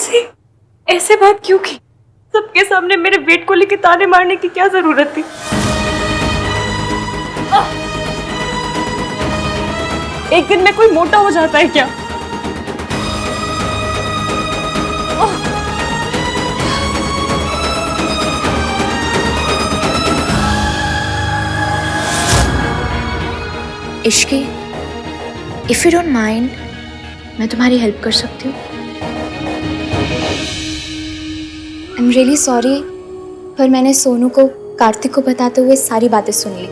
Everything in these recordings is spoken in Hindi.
मुझसे ऐसे बात क्यों की? सबके सामने मेरे वेट को लेके ताने मारने की क्या जरूरत थी? एक दिन में कोई मोटा हो जाता है क्या? Ishki, if you don't mind, मैं तुम्हारी हेल्प कर सकती हूँ। आई एम रियली सॉरी, पर मैंने सोनू को कार्तिक को बताते हुए सारी बातें सुन ली।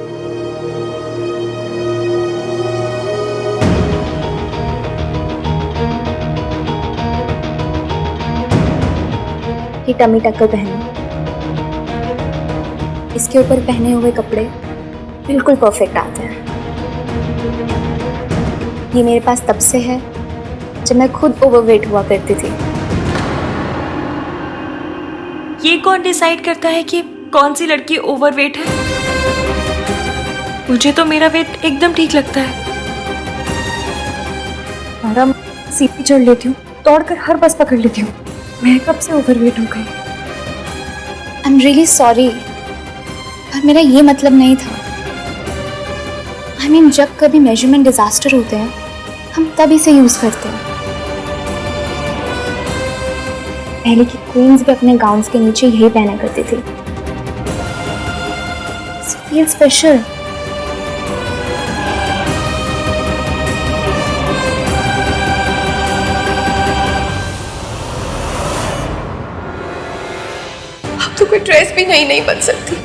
ये टमी टक्कर पहनो, इसके ऊपर पहने हुए कपड़े बिल्कुल परफेक्ट आते हैं। ये मेरे पास तब से है जब मैं खुद ओवरवेट हुआ करती थी। ये कौन डिसाइड करता है कि कौन सी लड़की ओवरवेट है? मुझे तो मेरा वेट एकदम ठीक लगता है। आराम सीपी चढ़ लेती हूँ, दौड़कर हर बस पकड़ लेती हूँ। मैं कब से ओवरवेट हो गई? आई एम रियली सॉरी, पर मेरा ये मतलब नहीं था। आई मीन, जब कभी मेजरमेंट डिजास्टर होते हैं हम तब इसे यूज करते हैं। पहले की क्वींस भी अपने गाउन्स के नीचे यही पहना करती थी। Feel special. अब तो कोई ड्रेस भी नहीं बन सकती।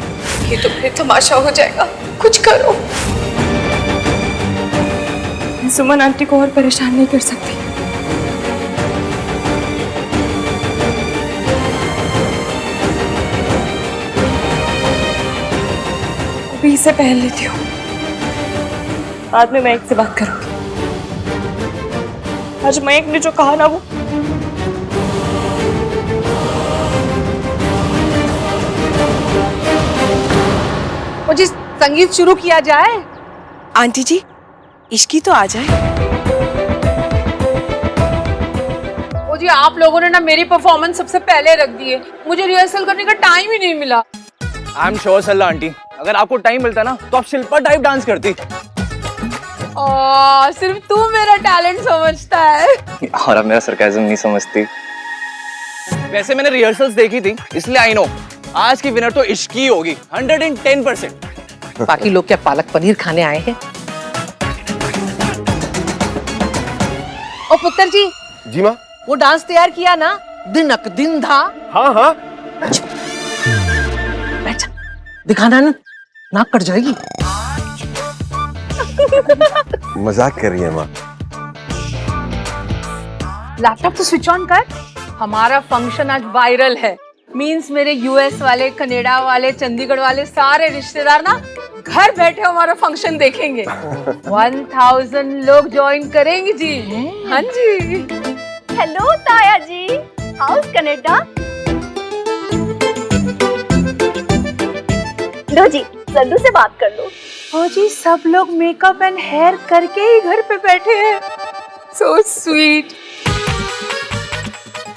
ये तो फिर तमाशा हो जाएगा, कुछ करो। मैं सुमन आंटी को और परेशान नहीं कर सकती। अभी इसे पहन लेती हूँ, बाद में मयंक से बात करूंगी। आज मयंक ने जो कहा ना, वो जी संगीत शुरू किया जाए। आंटी जी, इश्की तो आ जाए। वो जी आप लोगों ने ना मेरी परफॉर्मेंस सबसे पहले रख दी है। मुझे रिहर्सल करने का टाइम ही नहीं मिला। आई एम श्योर सल्ला आंटी, अगर आपको टाइम मिलता ना तो आप शिल्पा टाइप डांस करती। सिर्फ तू मेरा टैलेंट समझता है और अब मेरा सरकाज़म नहीं समझती। वैसे मैंने रिहर्सल्स देखी थी, इसलिए आई नो आज की विनर तो इश्की होगी 110%। बाकी लोग क्या पालक पनीर खाने आए हैं? ओ पुत्र जी। जी माँ। वो डांस तैयार किया ना, दिनक दिन था। हाँ हाँ। बैठ, दिखाना ना, नाक कट जाएगी। मजाक कर रही है माँ। लैपटॉप तो स्विच ऑन कर। हमारा फंक्शन आज वायरल है। मींस मेरे यूएस वाले, कनाडा वाले, चंडीगढ़ वाले सारे रिश्तेदार ना घर बैठे हमारा फंक्शन देखेंगे। 1000 लोग ज्वाइन करेंगे जी। हाँ जी। हेलो ताया जी, हाउस कनाडा। लो जी, लड्डू से बात कर लो। ओ जी, सब लोग मेकअप एंड हेयर करके ही घर पे बैठे हैं। So sweet.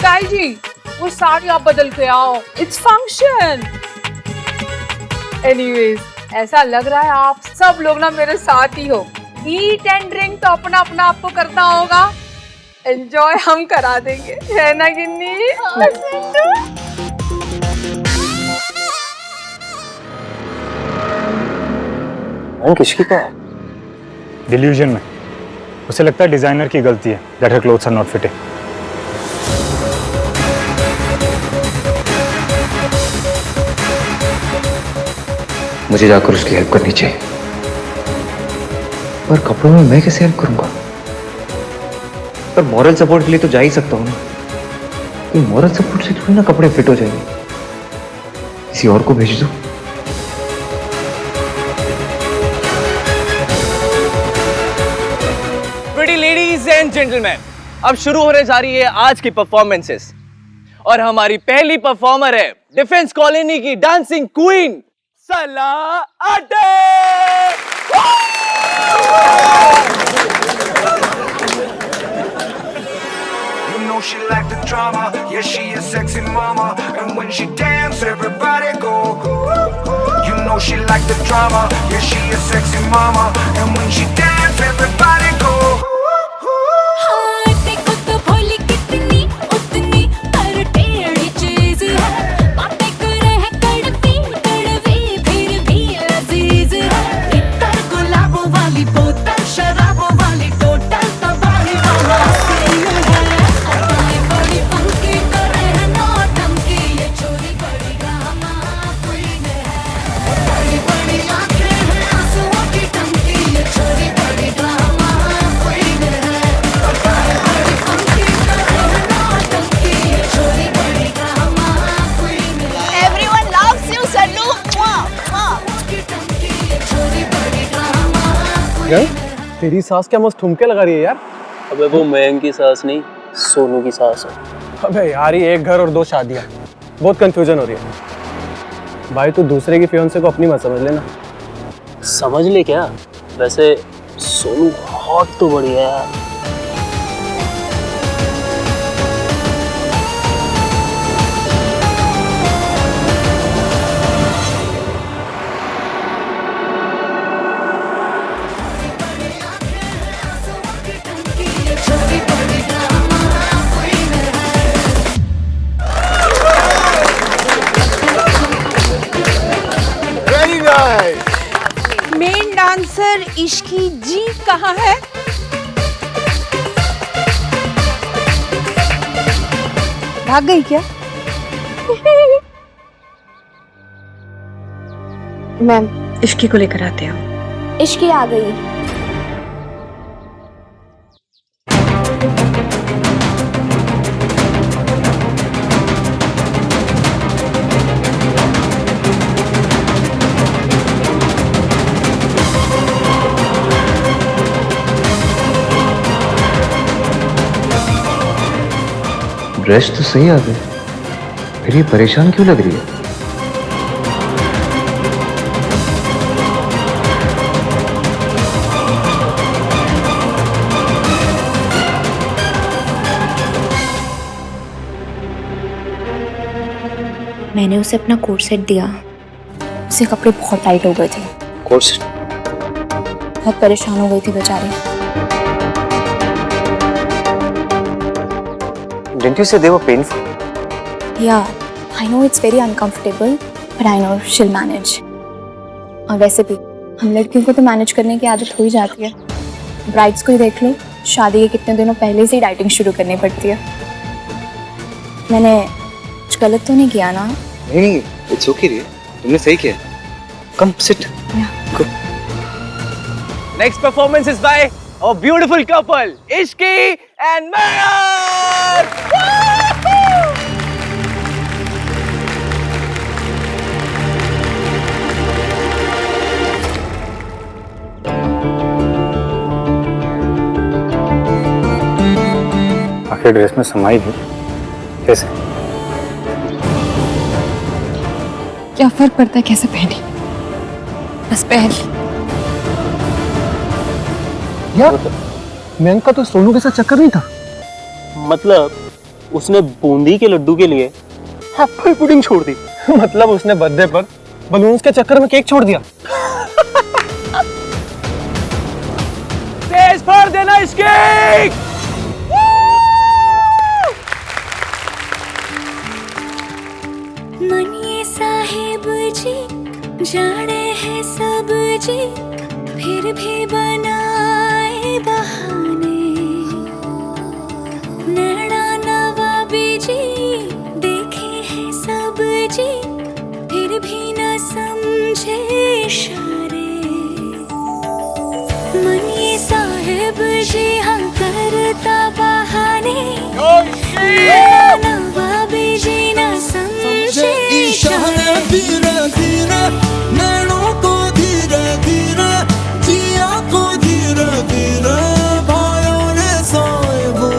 ताई जी, वो साड़ी आप बदल के आओ, इट्स फंक्शन। एनीवेज, ऐसा लग रहा है आप सब लोग ना मेरे साथ ही हो। ईट एंड ड्रिंक तो अपना अपना आपको करना होगा, एंजॉय हम करा देंगे, है ना गिन्नी? किसकी का है? डिल्यूजन में। उसे लगता है डिजाइनर की गलती है, that her clothes are not fitting. मुझे जाकर उसकी हेल्प करनी चाहिए, पर कपड़ों में मैं कैसे हेल्प करूंगा? पर मॉरल सपोर्ट के लिए तो जा ही सकता हूँ ना। मॉरल सपोर्ट से थोड़ी ना कपड़े फिट हो जाएंगे। किसी और को भेज दो। प्रीटी लेडीज एंड जेंटलमैन, अब शुरू होने जा रही है आज की परफॉर्मेंसेस। और हमारी पहली परफॉर्मर है डिफेंस कॉलोनी की डांसिंग क्वीन सला आटे। You know she like the drama, yeah sexy mama, and when she dance, everybody go. You know she like the drama, yeah, she a sexy mama, and when she dance, everybody go. तेरी सास क्या मस्त ठुमके लगा रही है यार। अबे वो मयंक की सास नहीं, सोनू की सास है। अबे यार ये एक घर और 2 शादियां, बहुत कंफ्यूजन हो रही है। भाई तू दूसरे की फियांसे को अपनी मत समझ लेना। समझ ले क्या? वैसे सोनू हॉट तो बढ़िया है यार। मेन डांसर इश्की जी कहाँ है? भाग गई क्या? मैम इश्की को लेकर आते हैं। इश्की आ गई। ड्रेस तो सही आ गई, फिर ये परेशान क्यों लग रही है? मैंने उसे अपना कोट सेट दिया, उसके कपड़े बहुत टाइट हो गए थे। Coat set? बहुत परेशान हो गई थी बेचारी। Didn't you say they were painful? Yeah, I know it's very uncomfortable, but I know she'll manage. और वैसे भी हम लड़कियों को तो मैनेज करने की आदत हो ही जाती है। ब्राइड्स को ही देख लो, शादी के कितने दिनों पहले से ही डाइटिंग शुरू करनी पड़ती है। मैंने कुछ गलत तो नहीं किया ना? नहीं, it's okay रे, तुमने सही किया। Come sit. Yeah. Next performance is by a beautiful couple, Ishki and Mayank. आखिर ड्रेस में समाई भी कैसे? क्या फर्क पड़ता है कैसे पहनी, बस पहन ली। यार मयंक का तो सोनू के साथ चक्कर नहीं था। मतलब उसने बूंदी के लड्डू के लिए एप्पल पुडिंग छोड़ दी। मतलब उसने बर्थडे पर बलून्स के चक्कर में केक छोड़ दिया। तेज भर देना इस केक। मनिए साहिब जी जाने हैं सब जी, फिर भी बनाए बहाने। नैना नवाबी जी देखे हैं सब जी, फिर भी न समझे इशारे। मनिए साहिब जी हाँ करता बहाने, नवाबी जी न समझे इशारे। धीरे धीरे नैनों को धीरे धीरे, जिया को धीरे धीरे भाइयों ने साहिबो।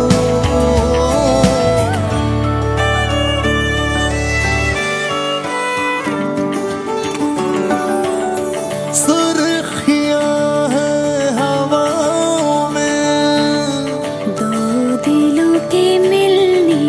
सुर्खियां हैं हवाओं में, दो दिलों के मिलने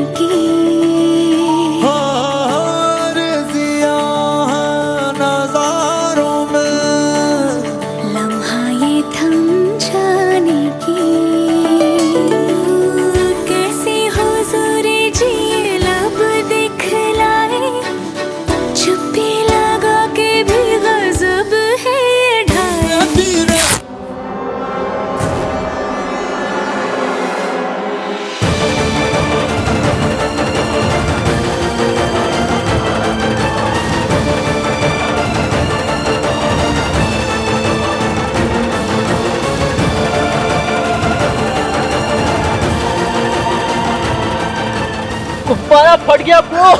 दोबारा फट गया ब्रो।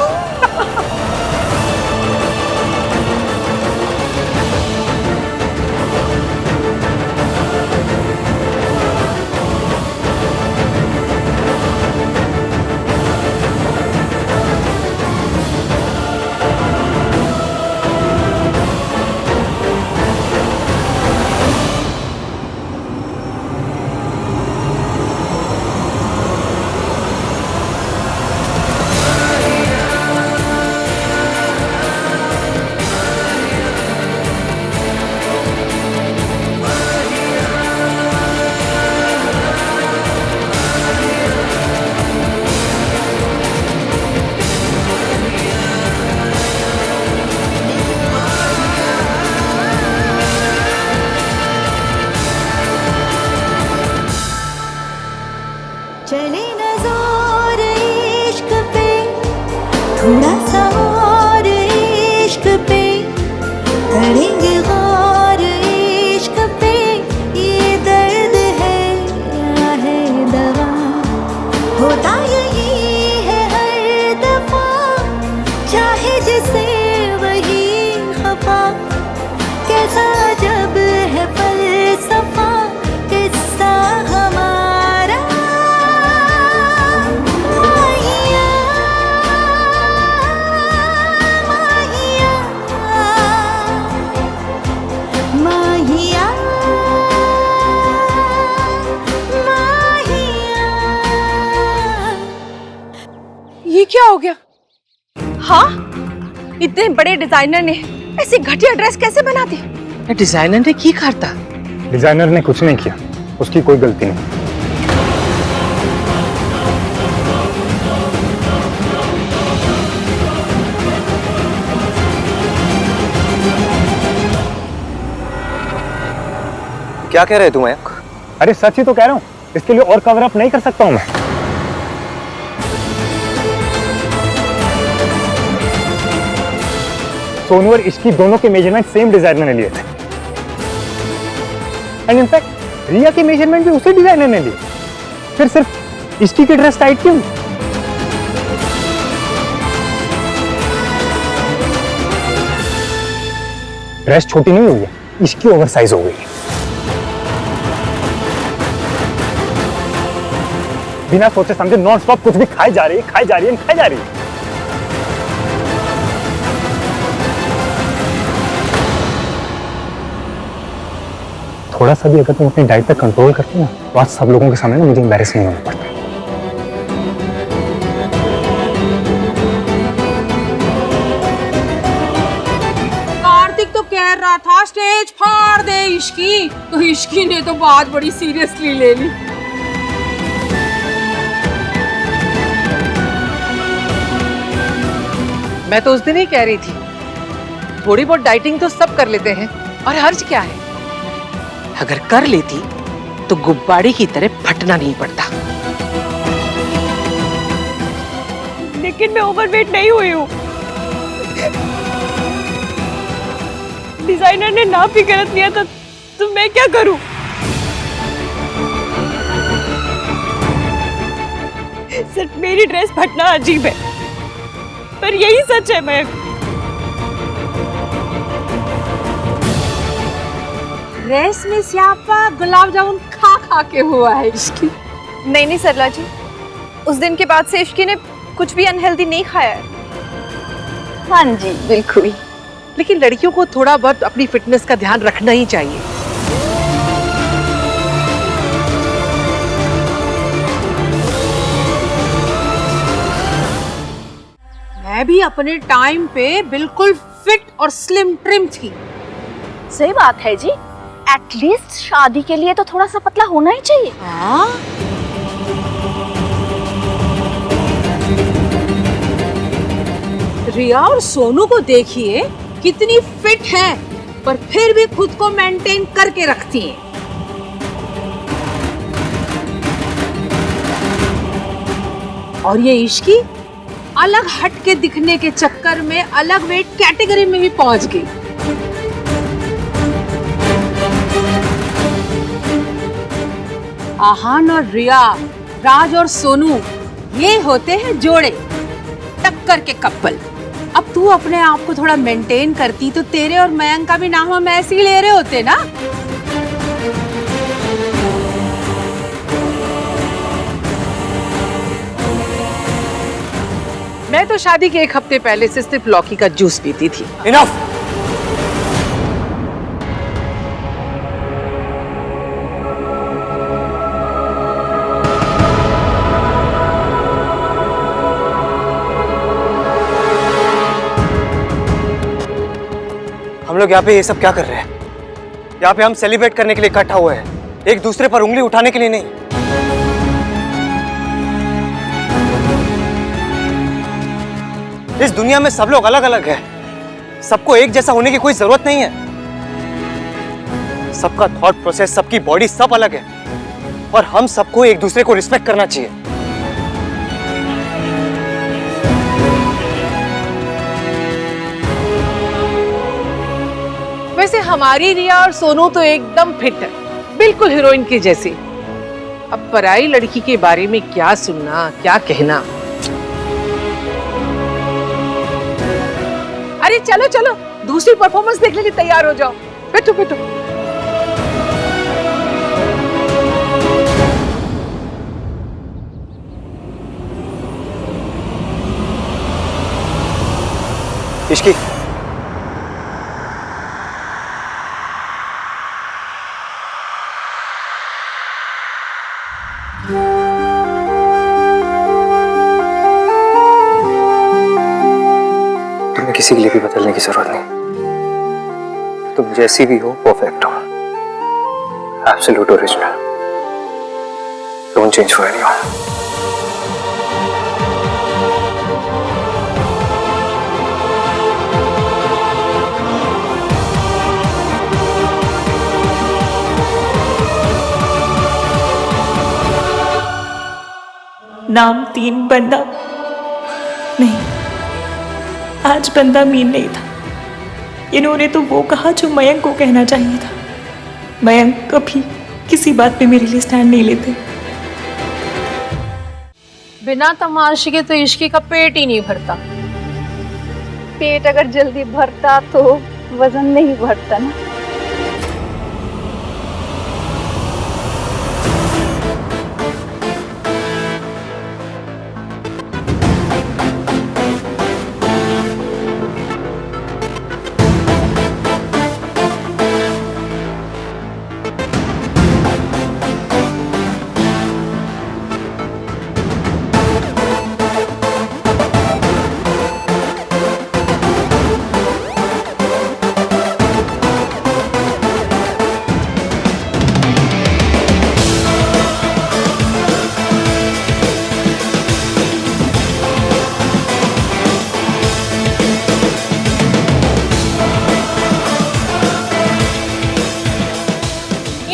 चले नज़ार इश्क पे, थोड़ा सा और इश्क पे, करेंगे गौर इश्क पे, ये दर्द है या है दवा, होता यही है हर दफा, चाहे जिसे वही खफा, कैसा जब है फलसफा किस्सा हमारा। ये क्या हो गया? हाँ, इतने बड़े डिजाइनर ने ऐसी घटिया ड्रेस कैसे बना दी? डिजाइनर ने की करता? डिजाइनर ने कुछ नहीं किया, उसकी कोई गलती नहीं। क्या कह रहे तुम मयंक? अरे सच ही तो कह रहा हूँ, इसके लिए और कवर अप नहीं कर सकता हूँ मैं। सोनू और इश्की दोनों के मेजरमेंट सेम डिजाइनर ने लिए थे, एंड इनफैक्ट रिया के मेजरमेंट भी उसी डिजाइनर ने लिए। फिर सिर्फ इश्की की ड्रेस टाइट क्यों? ड्रेस छोटी नहीं हुई है, इश्की ओवरसाइज हो गई। बिना सोचे समझे नॉन स्टॉप कुछ भी खाई जा रही है, खाई जा रही है, खाई जा रही है। थोड़ा सा भी अगर तुम अपनी डाइट पे कंट्रोल करते ना, तो आज सब लोगों के सामने ना मुझे एम्बैरेस नहीं होना पड़ता। कार्तिक तो कह रहा था स्टेज फाड़ दे इश्की, तो इश्की ने तो बात बड़ी सीरियसली ले ली। मैं तो उस दिन ही कह रही थी, थोड़ी बहुत डाइटिंग तो सब कर लेते हैं, और हर्ज क्या है? अगर कर लेती तो गुब्बारे की तरह फटना नहीं पड़ता। लेकिन मैं ओवरवेट नहीं हुई हूँ। डिजाइनर ने नाप भी गलत लिया था, तो मैं क्या करूं? सिर्फ मेरी ड्रेस फटना अजीब है, पर यही सच है। मैं ड्रेस में स्यापा गुलाब जामुन खा खा के हुआ है इश्की। नहीं नहीं सरला जी, उस दिन के बाद से इश्की ने कुछ भी अनहेल्दी नहीं खाया है। हाँ जी बिल्कुल। लेकिन लड़कियों को थोड़ा बहुत अपनी फिटनेस का ध्यान रखना ही चाहिए। मैं भी अपने टाइम पे बिल्कुल फिट और स्लिम ट्रिम थी। सही बात है जी, एटलीस्ट शादी के लिए तो थोड़ा सा पतला होना ही चाहिए। हाँ? रिया और सोनू को देखिए, कितनी फिट हैं, पर फिर भी खुद को मेंटेन करके रखती हैं। और ये इश्की अलग हट के दिखने के चक्कर में अलग वेट कैटेगरी में भी पहुंच गई। आहान और रिया, राज और सोनू, ये होते हैं जोड़े। टक्कर के कपल। अब तू अपने आप को थोड़ा मेंटेन करती तो तेरे और मयंक का भी नाम हम ऐसे ही ले रहे होते ना। मैं तो शादी के 1 हफ्ते पहले से सिर्फ लौकी का जूस पीती थी। इनफ। हम लोग यहाँ पे ये सब क्या कर रहे हैं? यहाँ पे हम सेलिब्रेट करने के लिए इकट्ठा हुए हैं, एक दूसरे पर उंगली उठाने के लिए नहीं। इस दुनिया में सब लोग अलग अलग हैं, सबको एक जैसा होने की कोई जरूरत नहीं है। सबका थॉट प्रोसेस, सबकी बॉडी सब अलग है और हम सबको एक दूसरे को रिस्पेक्ट करना चाहिए। वैसे हमारी रिया और सोनू तो एकदम फिट है, बिल्कुल हीरोइन की जैसी। अब पराई लड़की के बारे में क्या सुनना, क्या कहना। अरे चलो चलो, दूसरी परफॉर्मेंस देखने के लिए तैयार हो जाओ। बैठो बैठो। इश्की, तुम्हें किसी के लिए भी बदलने की जरूरत नहीं। तुम जैसी भी हो परफेक्ट हो, absolute original. Don't change for anyone. नाम 3 बंदा नहीं, आज बंदा मीन नहीं था। इन्होंने तो वो कहा जो मयंक को कहना चाहिए था। मयंक कभी किसी बात पे मेरे लिए स्टैंड नहीं लेते। बिना तमाशे के तो इश्की का पेट ही नहीं भरता। पेट अगर जल्दी भरता तो वजन नहीं बढ़ता ना।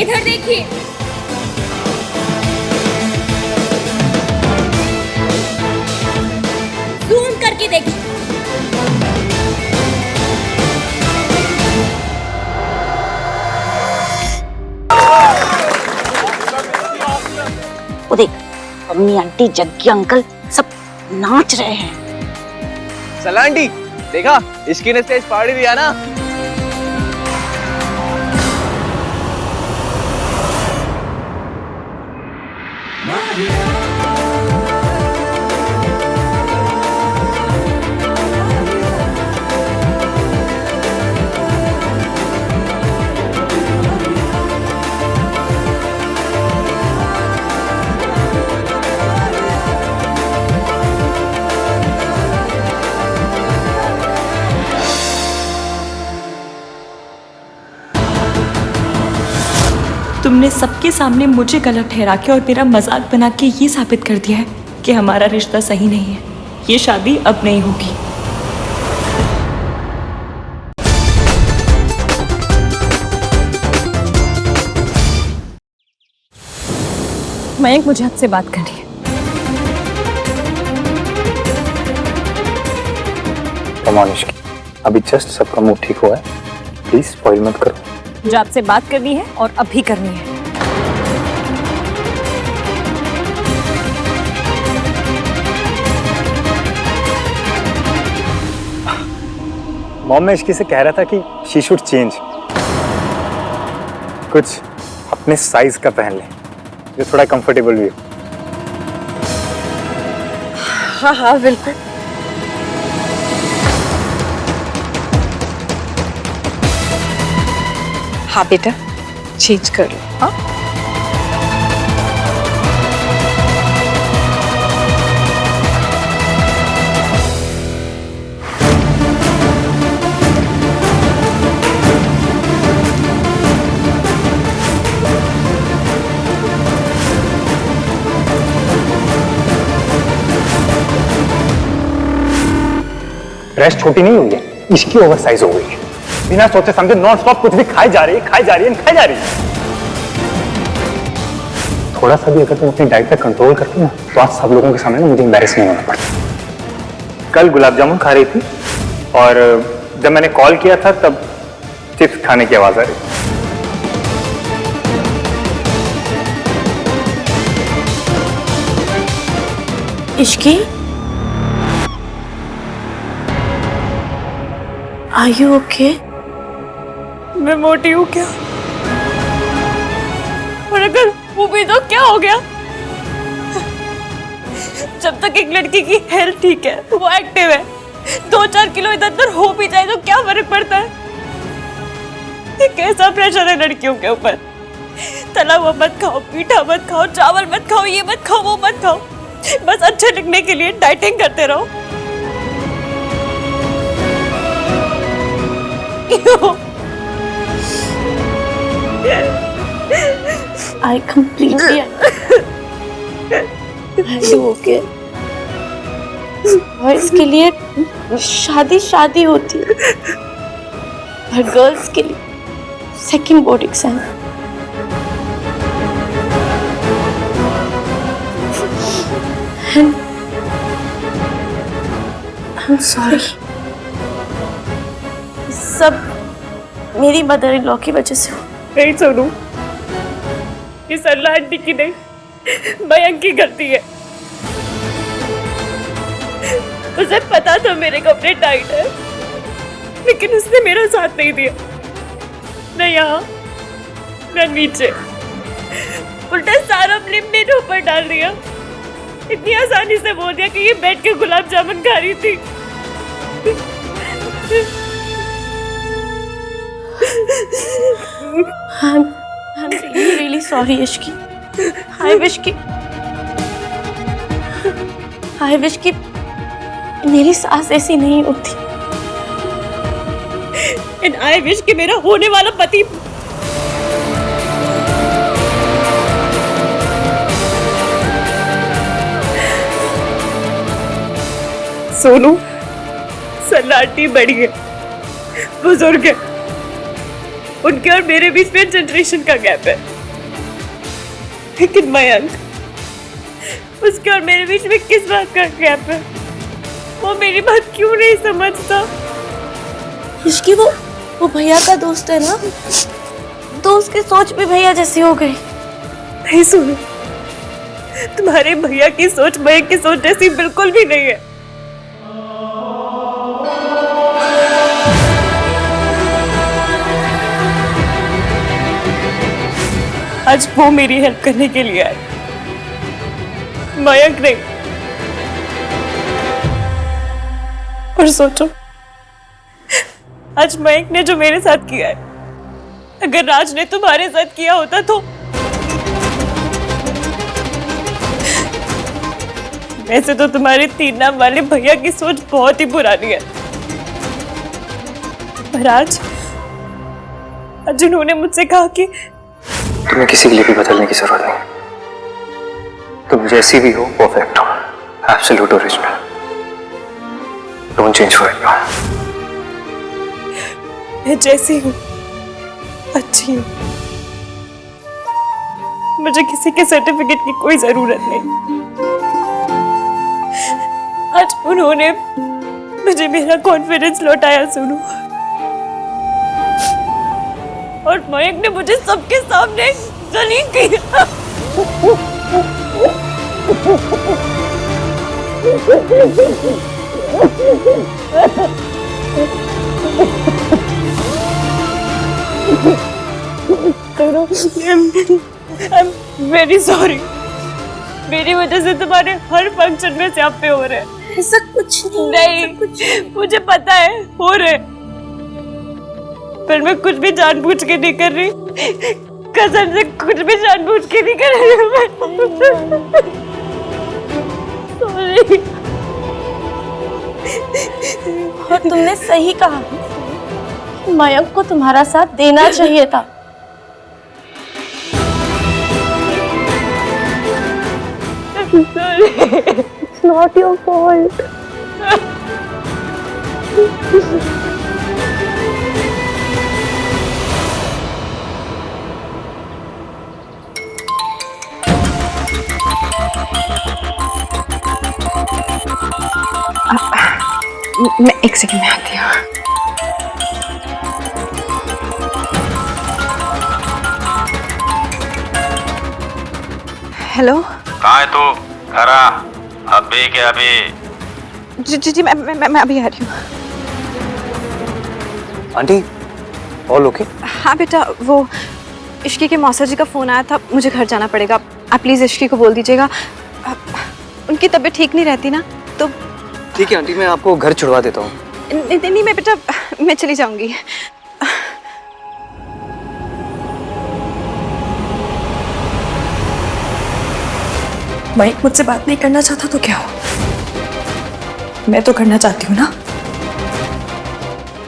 इधर देखिए। जूम करके देखिए। वो देख, अम्मी आंटी जग्गी अंकल सब नाच रहे हैं। सलांटी देखा, इसकी ने स्टेज फाड़ दिया ना। तुमने सबके सामने मुझे गलत ठहरा के और मेरा मजाक बना के ये साबित कर दिया है कि हमारा रिश्ता सही नहीं है। ये शादी अब नहीं होगी। मयंक, मुझे आपसे बात करनी है। कम ऑन इश्की, अभी जस्ट सबका मूड ठीक हुआ है, प्लीज स्पॉइल मत करो। मुझे आपसे बात करनी है और अभी करनी है। मॉम मैं इश्की से कह रहा था कि शी शुड चेंज, कुछ अपने साइज का पहन ले जो थोड़ा कंफर्टेबल भी हो। हाँ हाँ बिल्कुल। हाँ बेटा चेंज कर लो। हाँ ड्रेस छोटी नहीं हुई है, इसकी ओवर साइज हो गई है। बिना सोचे समझे नॉन स्टॉप कुछ भी खाई जा रही है, खाई जा रही है, खाई जा रही है। थोड़ा सा भी अगर तुम अपनी डाइट पे कंट्रोल करती ना तो आज सब लोगों के सामने ना मुझे एम्बैरेस नहीं होना पड़ता। कल गुलाब जामुन खा रही थी और जब मैंने कॉल किया था तब चिप्स खाने की आवाज आ रही थी। इश्की, आर यू ओके? मैं मोटी हूँ क्या? और अगर वो भी तो क्या हो गया? जब तक एक लड़की की हेल्थ ठीक है, वो एक्टिव है, 2-4 किलो इधर उधर हो भी जाए तो क्या फर्क पड़ता है? ये कैसा प्रेशर है लड़कियों के ऊपर? तला हुआ मत खाओ, मीठा मत खाओ, चावल मत खाओ, ये मत खाओ, वो मत खाओ, बस अच्छे दिखने के लिए डाइटिंग करते रहो। I completely Are you okay? Boys के लिए शादी होती है और गर्ल्स के लिए second board exam. I'm sorry। सब मेरी मदर इन लॉ की वजह से हो। नहीं सोनू, ये सरला आंटी की नहीं, मयंक की गलती है। उसे पता था मेरे कपड़े टाइट है, लेकिन उसने मेरा साथ नहीं दिया, न यहाँ न नीचे, उल्टा सारा ब्लेम मेरे ऊपर डाल दिया। इतनी आसानी से बोल दिया कि ये बैठ के गुलाब जामुन खा रही थी। I'm really sorry Ishki. I wish कि मेरी सास ऐसी नहीं होती। And I wish कि मेरा होने वाला पति सोनू, सलाटी बड़ी है, बुजुर्ग है, उनके और मेरे बीच में जनरेशन का गैप है, लेकिन मयंक, उसके और मेरे बीच में किस बात का गैप है? वो मेरी बात क्यों नहीं समझता? इश्की वो भैया का दोस्त है ना, तो उसकी सोच भी भैया जैसी हो गई। नहीं सुनो, तुम्हारे भैया की सोच मयंक की सोच जैसी बिल्कुल भी नहीं है। आज वो मेरी हेल्प करने के लिए आए, मयंक नहीं। और सोचो, आज मयंक ने जो मेरे साथ किया है, अगर राज ने तुम्हारे साथ किया होता तो वैसे तो तुम्हारे 3 नाम वाले भैया की सोच बहुत ही पुरानी है, पर आज उन्होंने मुझसे कहा कि तुम्हें किसी के लिए भी बदलने की जरूरत नहीं, तुम जैसी भी हो परफेक्ट हो, absolute original, don't change for anyone. मैं जैसी हूँ अच्छी हूँ, मुझे किसी के सर्टिफिकेट की कोई जरूरत नहीं। आज उन्होंने मुझे मेरा कॉन्फिडेंस लौटाया सुनू, और मयंक ने मुझे सबके सामने जलील किया। वेरी सॉरी, मेरी वजह से तुम्हारे हर फंक्शन में स्यापे हो रहे हैं। ऐसा कुछ नहीं, मुझे पता है हो रहे, पर मैं कुछ भी जानबूझ के नहीं कर रही, कसम से कुछ भी जानबूझ के नहीं कर रही। सॉरी। और तुमने सही कहा, मयंक को तुम्हारा साथ देना चाहिए था। It's not your fault. मैं एक सेकंड में आती हूँ। हेलो। कहाँ है तू? घर आ। अभी के अभी। जी मैं अभी आ रही हूँ। Aunty all okay? हाँ बेटा, वो इश्की के मौसा जी का फ़ोन आया था, मुझे घर जाना पड़ेगा। आप प्लीज़ इश्की को बोल दीजिएगा, उनकी तबीयत ठीक नहीं रहती ना, तो ठीक है आंटी, मैं आपको घर छुड़वा देता हूँ। नहीं मैं बेटा, मैं चली जाऊंगी। मयंक मुझसे बात नहीं करना चाहता तो क्या हो, मैं तो करना चाहती हूँ ना।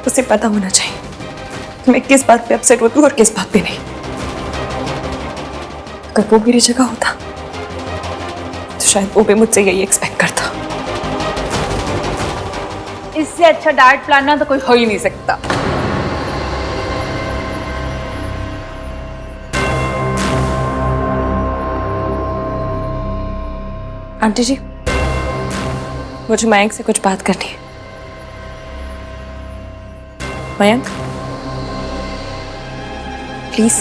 उसे पता होना चाहिए मैं किस बात पे अपसेट होती हूँ और किस बात पे नहीं। अगर वो मेरी जगह होता तो शायद वो भी मुझसे यही एक्सपेक्ट करता। इससे अच्छा डाइट प्लान ना तो कोई हो ही नहीं सकता। आंटी जी, मुझे मयंक से कुछ बात करनी है। मयंक प्लीज।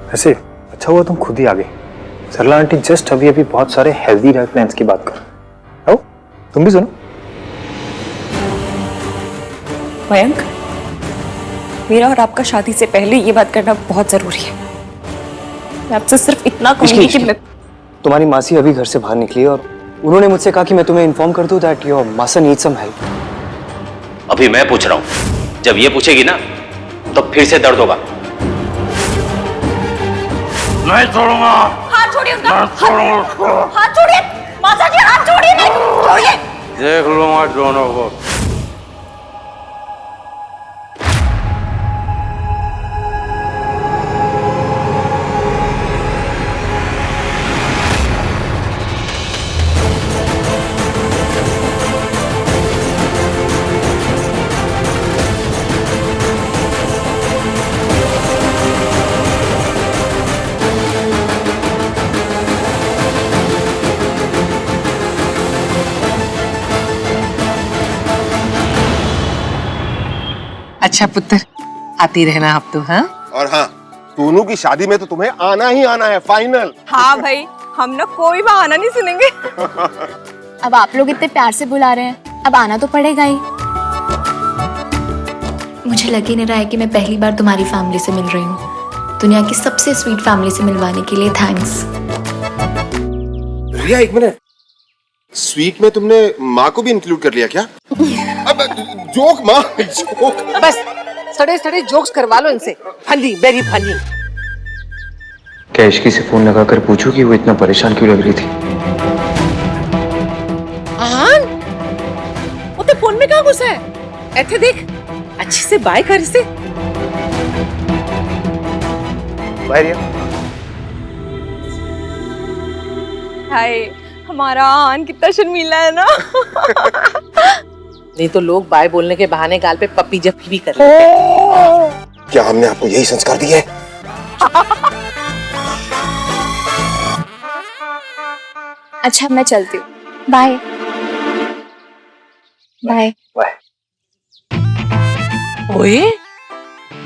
वैसे अच्छा हुआ तुम खुद ही आ गई। सरला आंटी जस्ट अभी अभी बहुत सारे हेल्दी डाइट प्लान्स की बात कर। आओ तुम भी सुनो। मयंक, मेरा और आपका शादी से पहले ये बात करना बहुत जरूरी है। मैं आपसे सिर्फ इतना कहूंगी कि मैं तुम्हारी मासी अभी घर से बाहर निकली और उन्होंने मुझसे कहा कि मैं तुम्हें इन्फॉर्म कर दूं दैट योर मासा नीड सम हेल्प। अभी मैं पूछ रहा हूँ, जब ये पूछेगी ना तो फिर से दर्द होगा। नहीं छोड़ूंगा। हाथ छोड़िए उसका। हाथ छोड़िए मासा जी, हाथ छोड़िए, नहीं छोड़िए। देख लूंगा दोनों को। अच्छा पुत्र, आती रहना आप तो। हाँ और हाँ, दोनों की शादी में तो तुम्हें आना ही आना है, फाइनल। हाँ भाई, हम ना कोई बहाना नहीं सुनेंगे। अब आप लोग इतने प्यार से बुला रहे हैं, अब आना तो पड़ेगा ही। मुझे लग ही नहीं रहा है कि मैं पहली बार तुम्हारी फैमिली से मिल रही हूँ। दुनिया की सबसे स्वीट फैमिली से मिलवाने के लिए थैंक्स। रिया एक मिनट, स्वीट में तुमने माँ को भी इंक्लूड कर लिया क्या? अब जोक माँ, जोक। बस सड़े सड़े जोक्स करवा लो इनसे। Funny, very funny. क्या इश्की से फोन लगाकर पूछूं कि वो इतना परेशान क्यों लग रही थी? आहान, वो तो फोन में कहाँ घुसा है? ऐसे देख, अच्छे से बाय कर इसे। बाय रिया। हाय, हमारा आन कितना शर्मीला है ना। नहीं तो लोग बाय बोलने के बहाने गाल पे पप्पी जप्पी भी कर लेते हैं। क्या हमने आपको यही संस्कार दिए? अच्छा मैं चलती हूँ, बाय बाय बाय। ओए,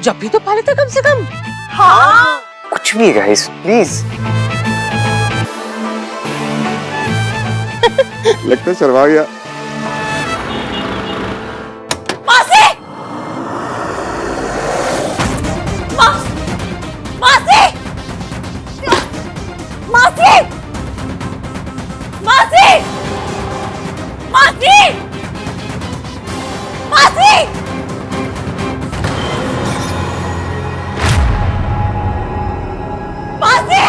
जब भी तो पाले थे कम से कम। हाँ कुछ भी गाइस प्लीज। लगता है शर्मा गया। मासी मासी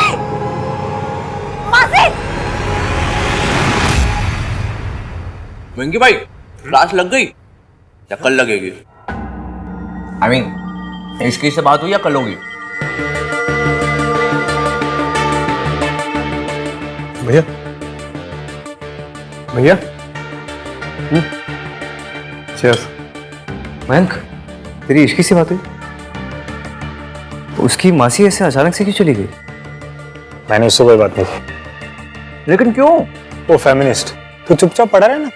मासी वेंकी भाई क्लास लग गई या कल लगेगी? आई मीन इसकी से बात हुई या कल होगी? भैया भैया चीयर्स। मयंक, तेरी इश्की से बात हुई? उसकी मासी ऐसे अचानक से क्यों चली गई? मैंने उससे कोई बात नहीं की। लेकिन क्यों? वो फेमिनिस्ट। तू चुपचाप पड़ा रहे ना,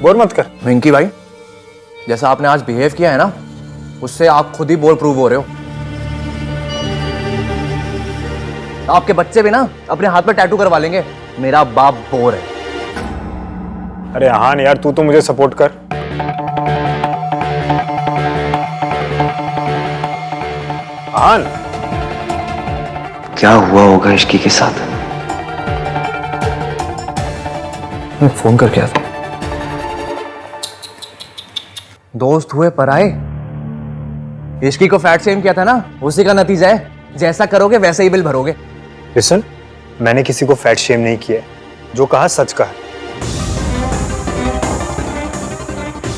बोर मत कर। वेंकी भाई, जैसा आपने आज बिहेव किया है ना, उससे आप खुद ही बोर प्रूव हो रहे हो। आपके बच्चे भी ना अपने हाथ पे टैटू करवा लेंगे, मेरा बाप बोर है। अरे हान यार, तू तो मुझे सपोर्ट कर। हान, क्या हुआ होगा इश्की के साथ? मैं फोन करके आता हूं। दोस्त हुए पराए। इश्की को फैट शेम किया था ना, उसी का नतीजा है। जैसा करोगे वैसे ही बिल भरोगे। लिसन, मैंने किसी को फैट शेम नहीं किया, जो कहा सच कहा।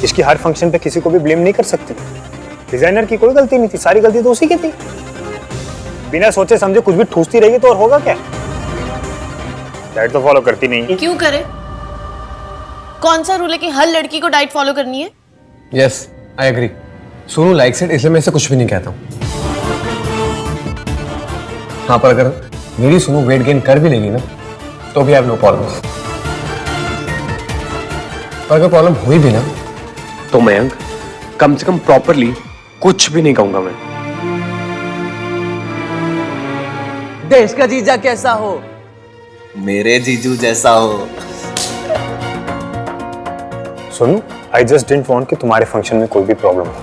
इसकी हर फंक्शन पे किसी को भी ब्लेम नहीं कर सकती। डिजाइनर की कोई गलती नहीं थी, सारी गलती तो उसी की थी। बिना सोचे समझे कुछ भी ठूसती रहेगी तो और होगा क्या? डाइट तो फॉलो करती नहीं है। क्यों करे? कौन सा रूल है कि हर लड़की को डाइट फॉलो करनी है? Yes, I agree. Sonu likes it, इसलिए मैं इसे कुछ भी नहीं कहता हूँ। हाँ, पर अगर मेरी सोनू वेट गेन कर भी लेगी ना, तो भी आई हैव नो प्रॉब्लम। पर अगर प्रॉब्लम हुई भी ना, तो मयंक कम से कम प्रॉपरली कुछ भी नहीं कहूंगा मैं। देश का जीजा कैसा हो, मेरे जीजू जैसा हो। सुनो, आई जस्ट डिडंट वांट कि तुम्हारे फंक्शन में कोई भी प्रॉब्लम हो।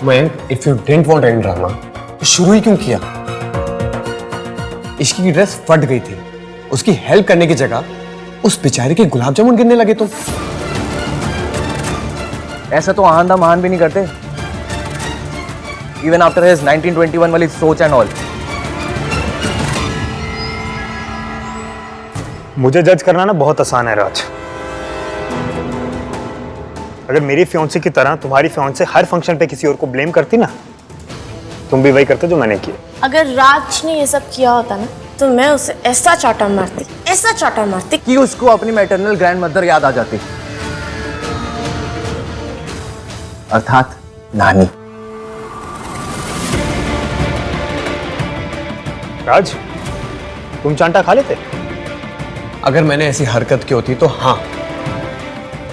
Mayank, if you didn't want any drama, तो शुरू ही क्यों किया? इश्की की ड्रेस फट गई थी, उसकी हेल्प करने की जगह उस बेचारे के गुलाब जामुन गिरने लगे तुम। ऐसा तो आहान महान भी नहीं करते, इवन आफ्टर हिज 1921 वाली सोच एंड ऑल। मुझे जज करना ना बहुत आसान है राज। अगर मेरी फियांसी की तरह तुम्हारी फियांसी हर फंक्शन पे किसी और को ब्लेम करती ना, तुम भी वही करते जो मैंने किया। अगर राज ने ये सब किया होता ना, तो मैं उसे ऐसा चाटा मारती कि उसको अपनी मैटरनल ग्रैंडमदर याद आ जाती, अर्थात नानी। राज, तुम चांटा खा लेते? अगर मैंने ऐसी हरकत की होती तो हाँ,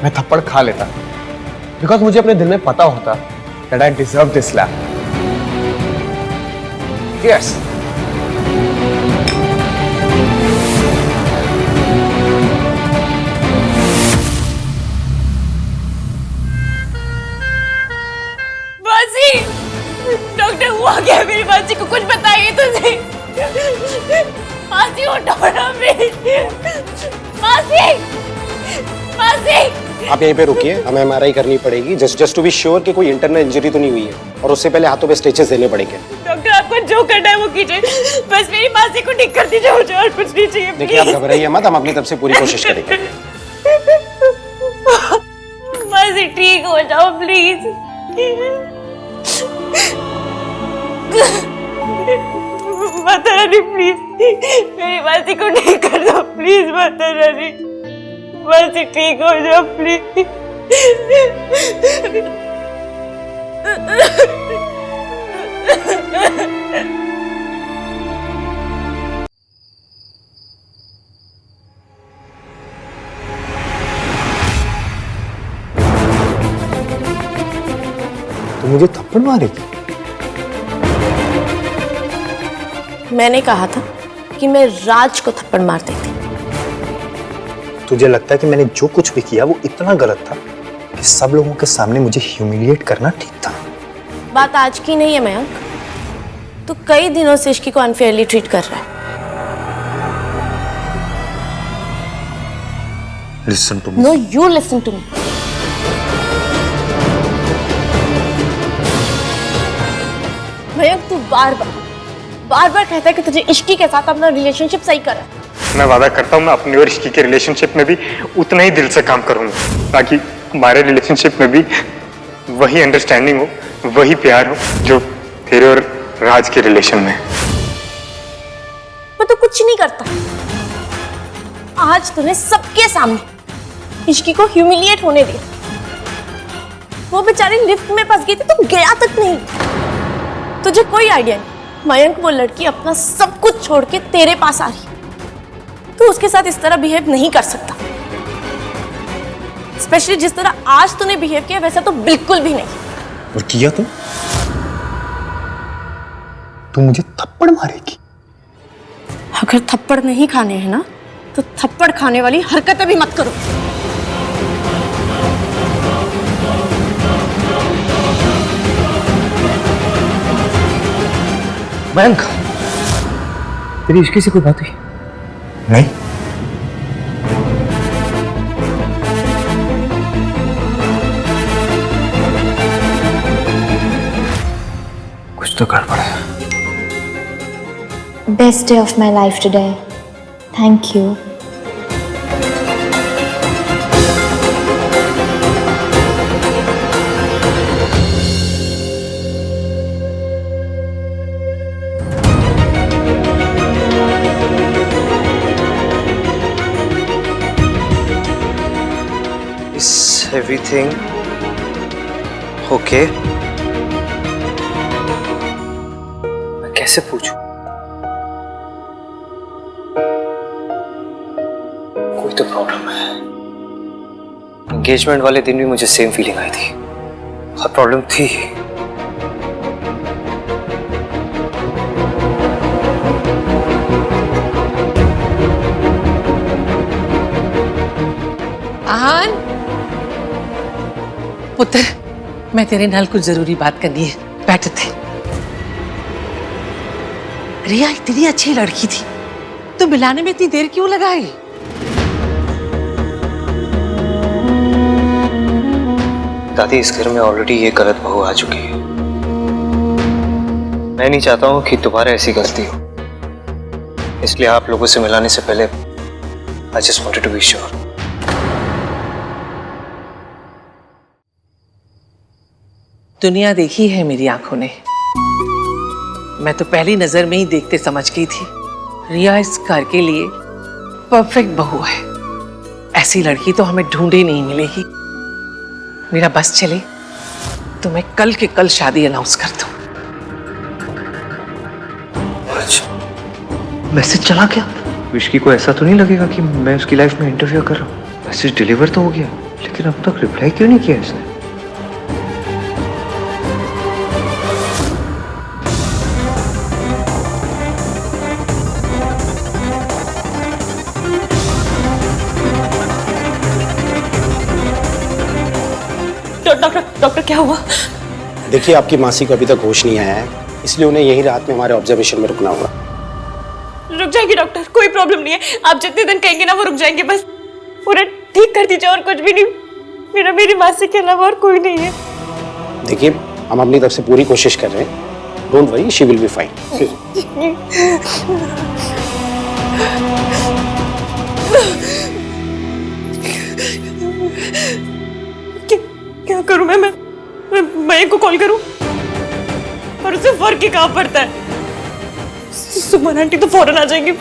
मैं थप्पड़ खा लेता, बिकॉज मुझे अपने दिल में पता होता that I deserve this slap. Yes. मासी, डॉक्टर हुआ क्या? मेरी मासी को कुछ बताइए तो सही। मासी उठो ना प्लीज। मासी, मासी। आप यहीं पे रुकिए, हमें एमआरआई करनी पड़ेगी जस्ट टू बी श्योर कि कोई इंटरनल इंजरी तो नहीं हुई है, और उससे पहले हाथों पे स्टिचेस देने पड़ेंगे। डॉक्टर, आपको जो करना है वो कीजिए, बस मेरी मासी को ठीक कर दीजिए, मुझे और कुछ नहीं चाहिए। देखिए, आप घबराइए मत, हम अपनी तरफ से पूरी कोशिश करेंगे। मासी ठीक हो जाओ प्लीज। माता रानी प्लीज, मेरी मासी को ठीक कर दो प्लीज। माता रानी, मासी ठीक हो जाओ प्लीज। तो मुझे थप्पड़ मारेगी? मैंने कहा था कि मैं राज को थप्पड़ मार देती। तुझे लगता है कि मैंने जो कुछ भी किया वो इतना गलत था कि सब लोगों के सामने मुझे ह्यूमिलिएट करना ठीक था? बात आज की नहीं है मयंक, तू कई दिनों से इश्की को अनफेयरली ट्रीट कर रहा है। Listen to me. No, you listen to me. Mayank तू बार बार कहता है कि तुझे इश्की के साथ अपना रिलेशनशिप सही करा। मैं वादा करता हूँ मैं अपनी और इश्की के रिलेशनशिप में भी उतना ही दिल से काम करूंगा, ताकि हमारे रिलेशनशिप में भी वही अंडरस्टैंडिंग हो, वही प्यार हो जो तेरे और राज के रिलेशन में। मैं तो कुछ नहीं करता। आज तूने सबके सामने इश्की को ह्यूमिलिएट होने दिया। वो बेचारी लिफ्ट में फंस गई थी, तुम गया तक नहीं। तुझे कोई आइडिया नहीं मयंक, वो लड़की अपना सब कुछ छोड़ के तेरे पास आ रही। तू उसके साथ इस तरह बिहेव नहीं कर सकता, स्पेशली जिस तरह आज तूने बिहेव किया वैसा तो बिल्कुल भी नहीं। और किया तो तू मुझे थप्पड़ मारेगी। अगर थप्पड़ नहीं खाने हैं ना तो थप्पड़ खाने वाली हरकतें भी मत करो। मयंक, तेरी इश्की से कोई बात हुई? नहीं। कुछ तो गड़बड़ है। Best day of my life today. Thank you. Is everything okay? मैं कैसे पूछूं? कोई तो प्रॉब्लम है। एंगेजमेंट वाले दिन भी मुझे सेम फीलिंग आई थी और प्रॉब्लम थी। आहान, पुत्र, मैं तेरे नाल कुछ जरूरी बात करनी है, बैठते। रिया इतनी अच्छी लड़की थी, तो मिलाने में इतनी देर क्यों लगाई? दादी, इस घर में ऑलरेडी ये गलत बहू आ चुकी है। मैं नहीं चाहता हूं कि दोबारा ऐसी गलती हो, इसलिए आप लोगों से मिलाने से पहले I just wanted to be sure. दुनिया देखी है मेरी आंखों ने। मैं तो पहली नजर में ही देखते समझ गई थी, रिया इस घर के लिए परफेक्ट बहू है। ऐसी लड़की तो हमें ढूंढे नहीं मिलेगी। मेरा बस चले तो मैं कल के कल शादी अनाउंस कर दूं। मैसेज चला क्या? विश्की को ऐसा तो नहीं लगेगा कि मैं उसकी लाइफ में इंटरफियर कर रहा हूँ? मैसेज डिलीवर तो हो गया, लेकिन अब तक रिप्लाई क्यों नहीं किया इसने? डॉक्टर क्या हुआ? देखिए, आपकी मासी को अभी तक होश नहीं आया है, इसलिए उन्हें यही रात में हमारे ऑब्जर्वेशन में रुकना होगा। रुक जाएंगे डॉक्टर, कोई प्रॉब्लम नहीं है। आप जितने दिन कहेंगे ना वो रुक जाएंगे। बस पूरा ठीक कर दीजिए और कुछ भी नहीं। मेरी मासी के अलावा और कोई नहीं है। देखिए, हम अपनी तरफ से पूरी कोशिश कर रहे हैं। Don't worry, she will be fine. क्या करूं मैं मयंक को कॉल करूं? और उसे फर्क ही कहाँ पड़ता है? सुमन आंटी तो फौरन आ जाएंगी,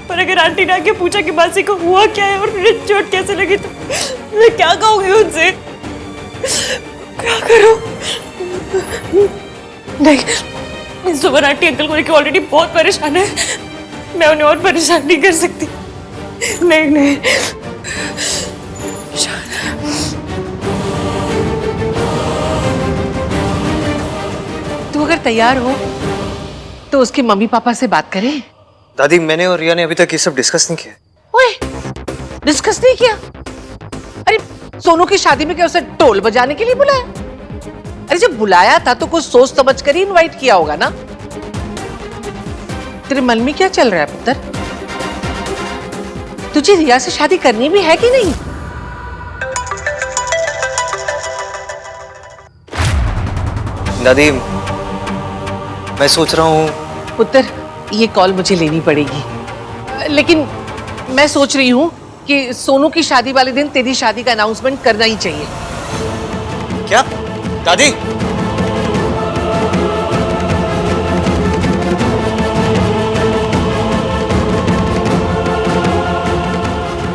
पर अगर आंटी ने आके पूछा कि मासी को हुआ क्या है और मुझे चोट कैसे लगी तो मैं क्या कहूंगी उनसे? क्या करूं? नहीं, सुमन आंटी अंकल को लेकर ऑलरेडी बहुत परेशान है। मैं उन्हें और परेशान नहीं कर सकती। नहीं तू अगर तैयार हो तो उसके मम्मी पापा से बात करें। दादी, मैंने और रिया ने अभी तक ये सब डिस्कस नहीं किया। ओए, डिस्कस नहीं किया? अरे सोनू की शादी में क्या उसे ढोल बजाने के लिए बुलाया? अरे जब बुलाया था तो कुछ सोच समझ कर ही इनवाइट किया होगा ना। तेरे मन में क्या चल रहा है पुत्र? तुझे रिया से शादी करनी भी है कि नहीं? दादी, मैं सोच रहा हूँ पुत्र, ये कॉल मुझे लेनी पड़ेगी, लेकिन मैं सोच रही हूँ कि सोनू की शादी वाले दिन तेरी शादी का अनाउंसमेंट करना ही चाहिए। क्या दादी?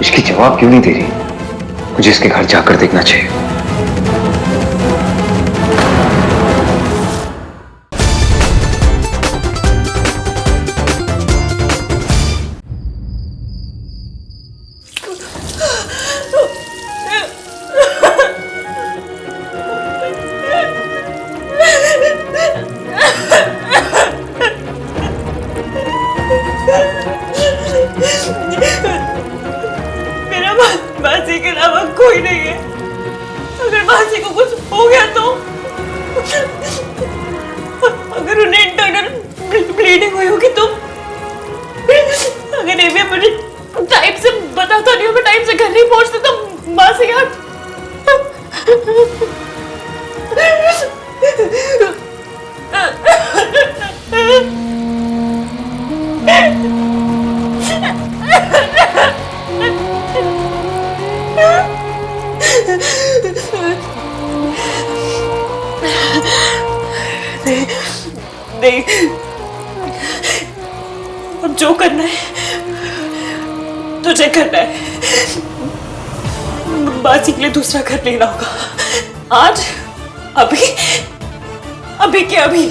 इसकी जवाब क्यों नहीं दे रही? मुझे इसके घर जाकर देखना चाहिए। मेरा मासी के अलावा कोई नहीं है। अगर मासी को कुछ हो गया तो, अगर उन्हें इंटरनल ब्लीडिंग हुई होगी तो, अगर एविया मुझे टाइम से बताता नहीं, मैं टाइम से घर नहीं पहुंचती तो मासी यार नहीं, अब जो करना है तुझे करना है। बासी के लिए दूसरा घर लेना होगा आज, अभी, अभी के अभी।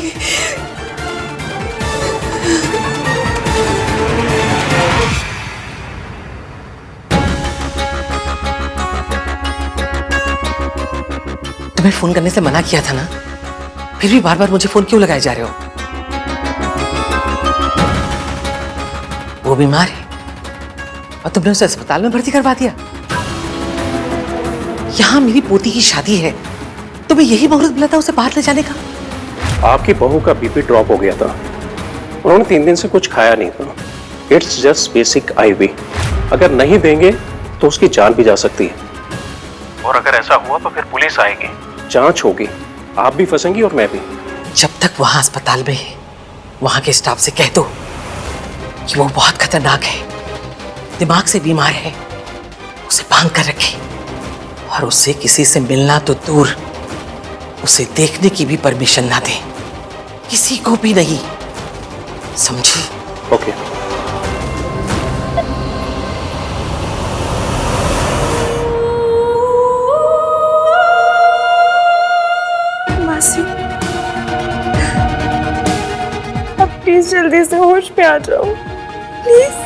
तुम्हें फोन करने से मना किया था ना, फिर भी बार बार मुझे फोन क्यों लगाए जा रहे हो? वो बीमार है और तुमने उसे अस्पताल में भर्ती करवा दिया। यहाँ मेरी पोती की शादी है, तुम्हें यही मुहूर्त मिला था उसे बाहर ले जाने का? आपकी बहू का बीपी ड्रॉप हो गया था, उन्होंने 3 दिन से कुछ खाया नहीं था। इट्स जस्ट बेसिक IV, अगर नहीं देंगे तो उसकी जान भी जा सकती है। और अगर ऐसा हुआ तो फिर पुलिस आएगी, जांच होगी, आप भी फंसेंगी और मैं भी। जब तक वहां अस्पताल में है, वहां के स्टाफ से कह दो कि वो बहुत खतरनाक है, दिमाग से बीमार है, उसे बांध कर रखे और उससे किसी से मिलना तो दूर, उसे देखने की भी परमिशन ना दें, किसी को भी नहीं, समझी? ओके। मासी, अब प्लीज जल्दी से होश पे आ जाओ, प्लीज।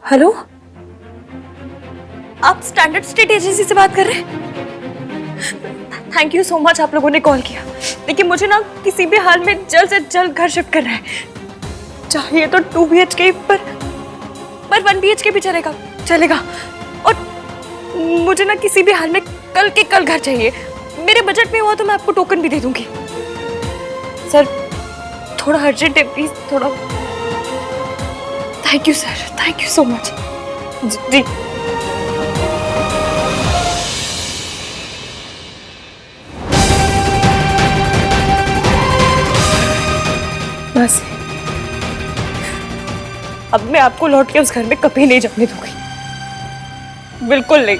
हेलो, आप स्टैंडर्ड स्टेट एजेंसी से बात कर रहे हैं? थैंक यू सो मच, आप लोगों ने कॉल किया। लेकिन मुझे ना किसी भी हाल में जल्द से जल्द घर शिफ्ट करना है। चाहिए तो 2 BHK पर 1 BHK भी चलेगा। और मुझे ना किसी भी हाल में कल के कल घर चाहिए। मेरे बजट में हुआ तो मैं आपको टोकन भी दे दूंगी। सर थोड़ा अर्जेंट है, प्लीज थोड़ा। Thank you sir, thank you so much. जी बस, अब मैं आपको लौट के उस घर में कभी नहीं जाने दूंगी, बिल्कुल नहीं।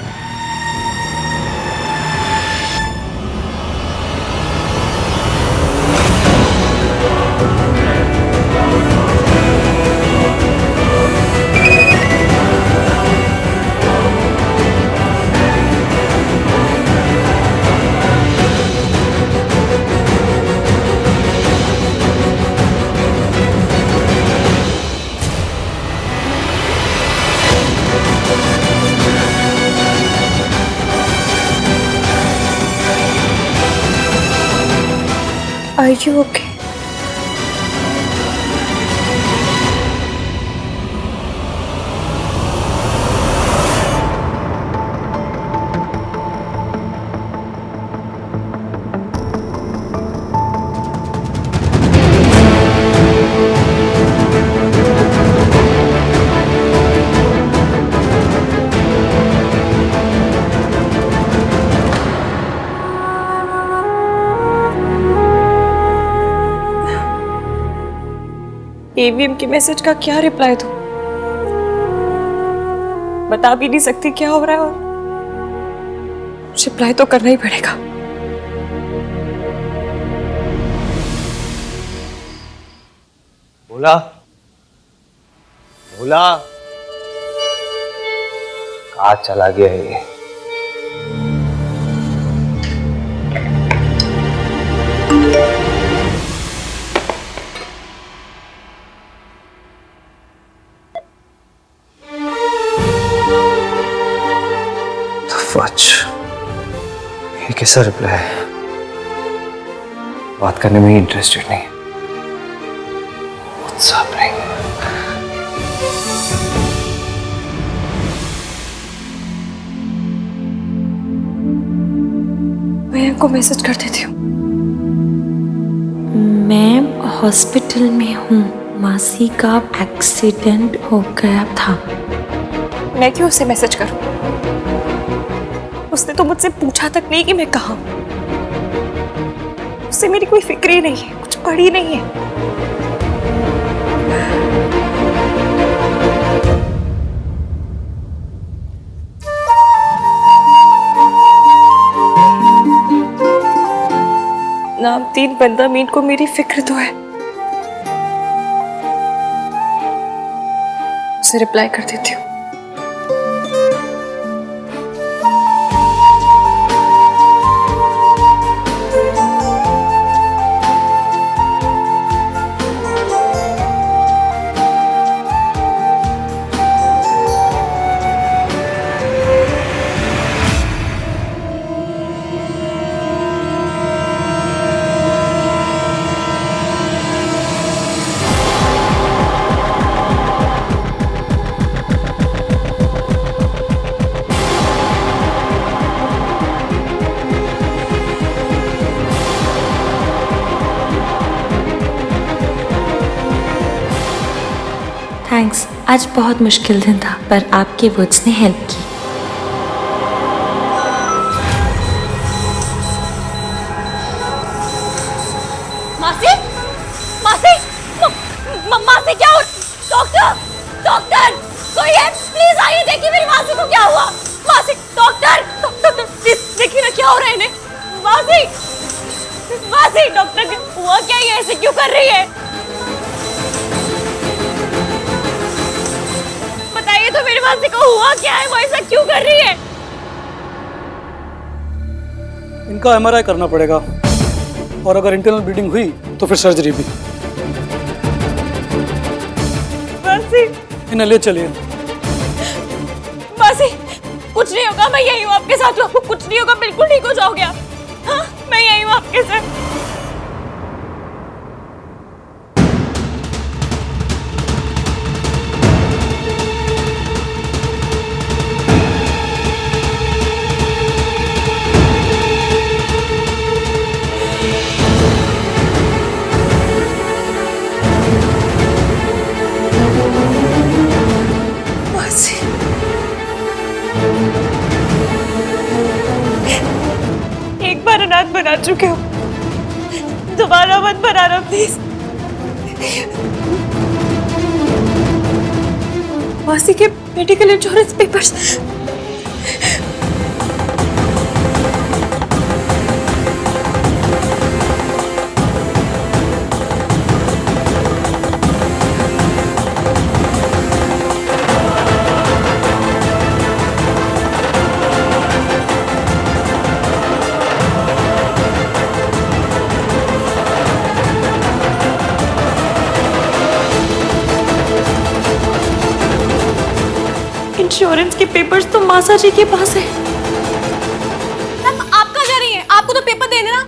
Are you okay? एवीएम के मैसेज का क्या रिप्लाई दूं? बता भी नहीं सकती क्या हो रहा है और रिप्लाई तो करना ही पड़ेगा। भोला, भोला, कहाँ चला गया है ये? ये कैसा रिप्लाई है? बात करने में इंटरेस्टेड नहीं। What's happening? मयंक को मैसेज कर देती हूँ। मैं हॉस्पिटल में हूँ, मासी का एक्सीडेंट हो गया था। मैं क्यों उसे मैसेज करूँ? उसने तो मुझसे पूछा तक नहीं कि मैं कहाँ हूँ। उससे मेरी कोई फिक्र ही नहीं है, कुछ पड़ी नहीं है। नामतीन बंदा मीन को मेरी फिक्र तो है। उसे रिप्लाई कर देती हूँ। थैंक्स, आज बहुत मुश्किल दिन था पर आपके वर्ड्स ने हेल्प की। मासी, मासी, मासी क्या हो? डॉक्टर, डॉक्टर, कोई है? प्लीज आइए, देखिए मेरी मासी को क्या हुआ। मासी, डॉक्टर, डॉक्टर, प्लीज देखिए ना क्या हो रहा है इन्हें। मासी, मासी, डॉक्टर हुआ क्या? ये ऐसे क्यों कर रही है? बताइए तो मेरी मासी को हुआ क्या है? वो ऐसा क्यों कर रही है? इनका एमआरआई करना पड़ेगा और अगर इंटरनल ब्लीडिंग हुई तो फिर सर्जरी भी। मासी, इन्हें ले चलिए। मासी, कुछ नहीं होगा, मैं यही हूँ आपके साथ। आपको कुछ नहीं होगा, बिल्कुल ठीक हो जाओगे आप। हाँ, मैं यही हूँ आपके साथ। एक बार अनाथ बना चुके हो, दोबारा मत बनाना प्लीज। मासी के मेडिकल इंश्योरेंस पेपर्स। इंश्योरेंस के पेपर्स तो मासा जी के पास है। मैम, आप कहाँ जा रही हैं? आपको तो पेपर देने ना।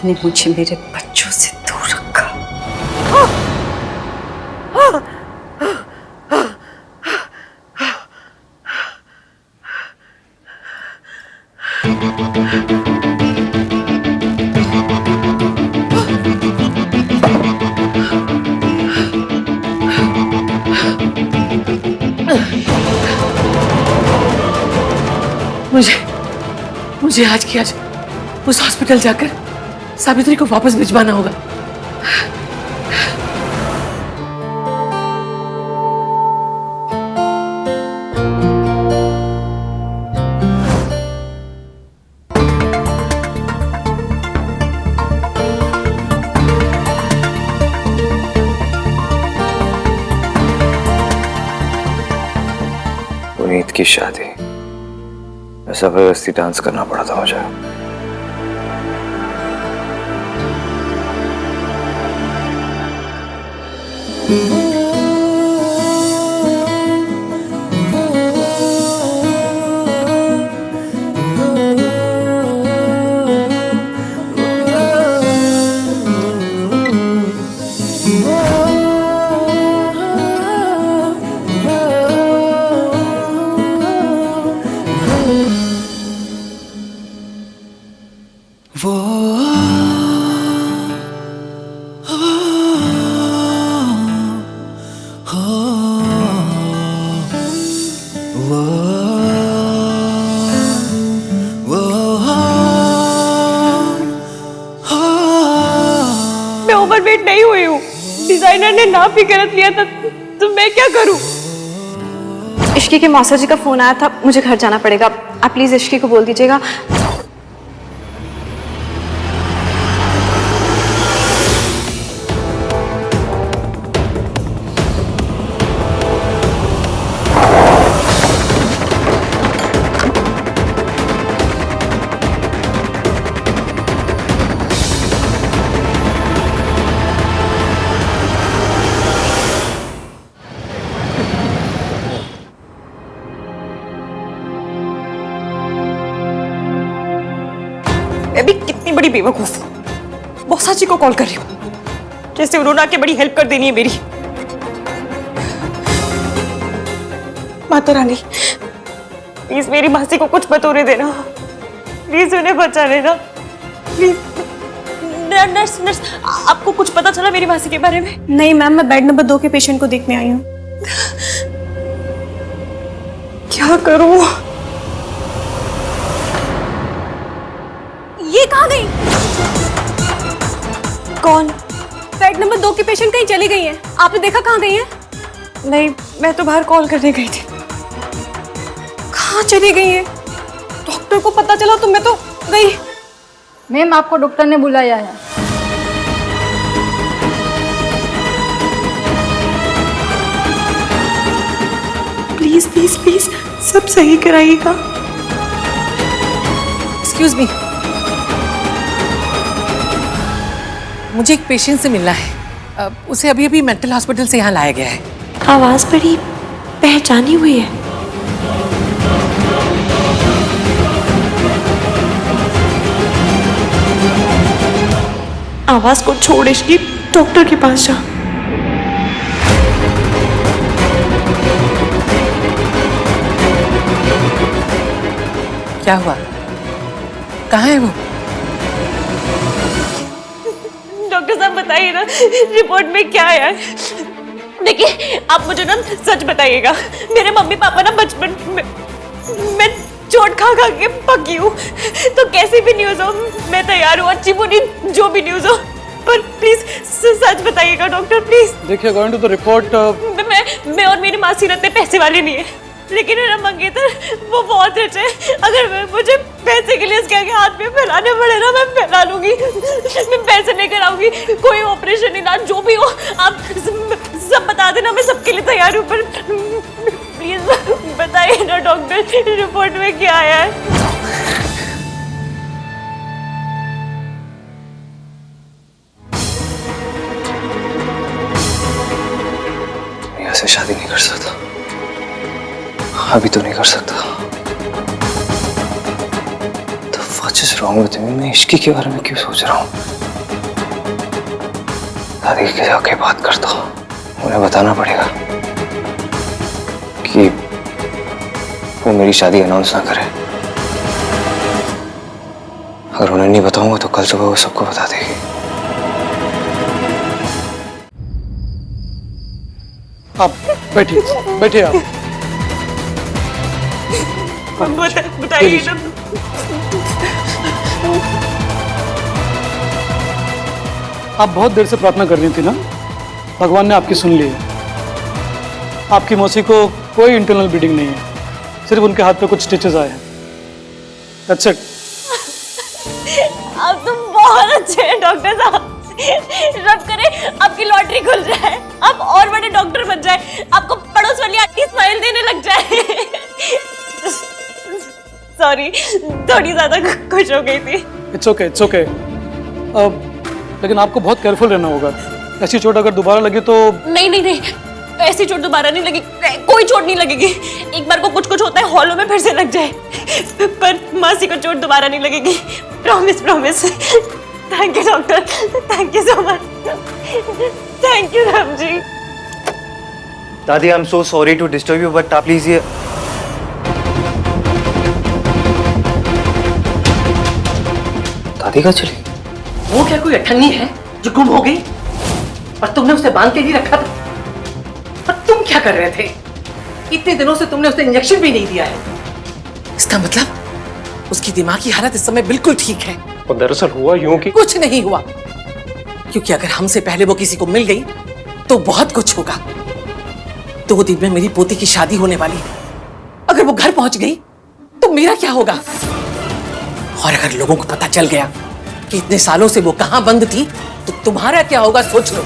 ने मुझे मेरे बच्चों से दूर रखा। मुझे आज की आज उस हॉस्पिटल जाकर सावित्री को वापस भिजवाना होगा। पुनीत की शादी, जबरदस्ती डांस करना पड़ा था मुझे। मैं ओवरवेट नहीं हुई हूँ। डिजाइनर ने नाप भी गलत लिया था, तो मैं क्या करूँ? इश्की के मौसा जी का फोन आया था, मुझे घर जाना पड़ेगा। आप प्लीज इश्की को बोल दीजिएगा। मैं भी कितनी बड़ी बेवकूफ हूँ। मौसा जी को कॉल कर रही हूँ, जैसे उन्होंने आके बड़ी हेल्प कर देनी है मेरी। माता रानी, प्लीज मेरी मासी को कुछ मत होने देना। प्लीज उन्हें बचा लेना, प्लीज। नर्स, नर्स, आपको कुछ पता चला मेरी मासी के बारे में? नहीं मैम, मैं बेड नंबर 2 के पेशेंट को देखने आई हूँ। क्या करूँ? ये कहाँ गई? कौन? बेड नंबर 2 की पेशेंट कहीं चली गई है। आपने देखा कहाँ गई है? नहीं, मैं तो बाहर कॉल करने गई थी। कहाँ चली गई है? डॉक्टर को पता चला तो मैं तो गई। मैम, आपको डॉक्टर ने बुलाया है। प्लीज प्लीज प्लीज सब सही कराइएगा। एक्सक्यूज मी, मुझे एक पेशेंट से मिलना है। उसे अभी अभी मेंटल हॉस्पिटल से यहाँ लाया गया है। आवाज बड़ी पहचानी हुई है। आवाज को छोड़ इसकी डॉक्टर के पास जा। क्या हुआ? कहाँ है वो? डॉक्टर साहब बताइए ना, रिपोर्ट में क्या आया है? देखिए, आप मुझे ना सच बताइएगा। मेरे मम्मी पापा ना बचपन में मैं चोट खा खा के पकी हूँ, तो कैसी भी न्यूज़ हो मैं तैयार हूँ, अच्छी बुरी जो भी न्यूज़ हो, पर प्लीज सच बताइएगा डॉक्टर, प्लीज। देखिए, अकॉर्डिंग टू द रिपोर्ट, मैं और मेरी मासी रहते पैसे वाले नहीं है, लेकिन मेरा मंगेतर वो बहुत रिच है। अगर मुझे पैसे के लिए इसके आगे हाथ में फैलाने पड़े ना, मैं फैला लूंगी। मैं पैसे लेकर आऊंगी, कोई ऑपरेशन इलाज जो भी हो आप सब बता देना, मैं सबके लिए तैयार हूँ। पर प्लीज बताइए ना डॉक्टर, रिपोर्ट में क्या आया है? ऐसे शादी नहीं कर सकता, अभी तो नहीं कर सकता। The What is wrong with me? मैं इश्की के बारे में क्यों सोच रहा हूँ? दादी के जाके बात करता हूँ। उन्हें बताना पड़ेगा कि वो मेरी शादी अनाउंस ना करे। अगर उन्हें नहीं बताऊंगा तो कल सुबह वो सबको बता देगी। आप बैठिए, बैठिए आप। बताइए ना। आप बहुत देर से प्रार्थना कर रही थी ना, भगवान ने आपकी सुन ली है। आपकी मौसी को कोई इंटरनल ब्लीडिंग नहीं है, सिर्फ उनके हाथ पे कुछ स्टिचेस आए हैं। That's it. आप तो बहुत अच्छे हैं डॉक्टर साहब। रब करे आपकी लॉटरी खुल जाए, आप और बड़े डॉक्टर बन जाए, आपको पड़ोस वाली आंटी स्माइल देने लग जाए। सॉरी, थोड़ी ज्यादा खुश हो गई थी। It's okay, it's okay. लेकिन आपको बहुत केयरफुल रहना होगा। ऐसी चोट अगर दोबारा लगी तो नहीं नहीं नहीं, ऐसी चोट दोबारा नहीं लगेगी, कोई चोट नहीं लगेगी। एक बार को कुछ कुछ होता है, हॉलों में फिर से लग जाए, पर मासी को चोट दोबारा नहीं लगेगी। Promise promise. Thank you doctor, thank you so much. Thank you Ram ji. दादी, I am so sorry to disturb you, but आप प्लीज ये दादी का चली। वो क्या कोई अठन्नी है जो गुम हो गई और तुमने उसे बांध के नहीं रखा था? और तुम क्या कर रहे थे? इतने दिनों से तुमने उसे इंजेक्शन भी नहीं दिया है। इसका मतलब उसकी दिमागी हालत इस समय बिल्कुल ठीक है। और दरअसल हुआ यूं कि कुछ नहीं हुआ, क्योंकि अगर हमसे पहले वो किसी को मिल गई तो बहुत कुछ होगा। 2 दिन में मेरी पोती की शादी होने वाली है। अगर वो घर पहुंच गई तो मेरा क्या होगा? और अगर लोगों को पता चल गया कि इतने सालों से वो कहां बंद थी तो तुम्हारा क्या होगा, सोच लो।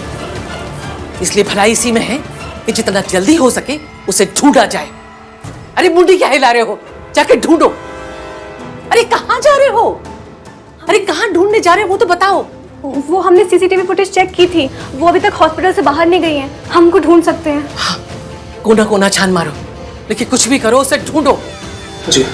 इसलिए भलाई इसी में है कि जितना जल्दी हो सके उसे ढूंढा जाए। अरे मुंडी क्या हिला रहे हो? जाके ढूंढो। अरे कहां जा रहे हो? अरे कहां ढूंढने जा रहे हो वो तो बताओ। वो हमने सीसीटीवी फुटेज चेक की थी, वो अभी तक हॉस्पिटल से बाहर नहीं गई हैं। हम उनको ढूंढ सकते हैं। हाँ, कोना कोना छान मारो, लेकिन कुछ भी करो उसे ढूंढो। जी।